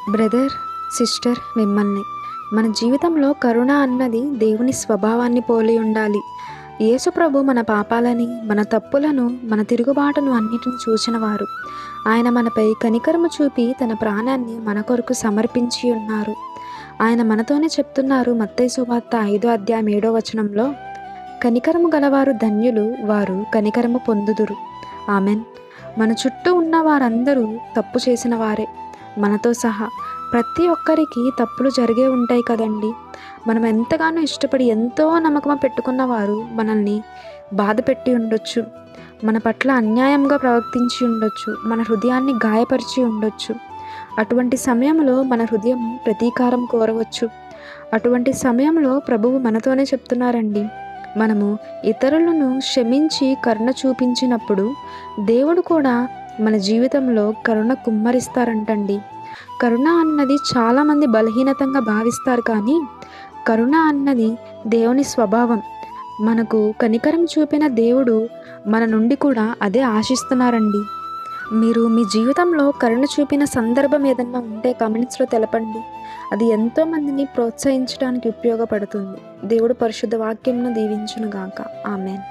Brother, sister, మిమ్మల్ని మన జీవితంలో కరుణ అన్నది దేవుని స్వభావాన్ని పోలి ఉండాలి. యేసు ప్రభు మన పాపాలని, మన తప్పులను, మన తిరుగుబాటును అన్నిటిని చూసినవారు. ఆయన మనపై కనికరము చూపి తన ప్రాణాన్ని మన కొరకు సమర్పించి ఉన్నారు. ఆయన మనతోనే చెప్తున్నారు. మత్తయి సువార్త 5:7 కనికరము గలవారు ధన్యులు, వారు కనికరము పొందుదురు. ఆమెన్. మన చుట్టూ ఉన్న వారందరూ తప్పు చేసిన వారే, మనతో సహా. ప్రతి ఒక్కరికి తప్పులు జరిగే ఉంటాయి కదండి. మనం ఎంతగానో ఇష్టపడి ఎంతో నమ్మకం పెట్టుకున్న వారు మనల్ని బాధ పెట్టి ఉండొచ్చు, మన పట్ల అన్యాయంగా ప్రవర్తించి ఉండొచ్చు, మన హృదయాన్ని గాయపరిచి ఉండొచ్చు. అటువంటి సమయంలో మన హృదయం ప్రతీకారం కోరవచ్చు. అటువంటి సమయంలో ప్రభువు మనతోనే చెప్తున్నారండి, మనము ఇతరులను క్షమించి కరుణ చూపించినప్పుడు దేవుడు కూడా మన జీవితంలో కరుణ కుమ్మరిస్తారంటండి. కరుణ అన్నది చాలామంది బలహీనతంగా భావిస్తారు, కానీ కరుణ అన్నది దేవుని స్వభావం. మనకు కనికరం చూపిన దేవుడు మన నుండి కూడా అదే ఆశిస్తున్నారండి. మీరు మీ జీవితంలో కరుణ చూపిన సందర్భం ఏదన్నా ఉంటే కామెంట్స్లో తెలపండి. అది ఎంతోమందిని ప్రోత్సహించడానికి ఉపయోగపడుతుంది. దేవుడు పరిశుద్ధ వాక్యంను దీవించునుగాక. ఆమెన్.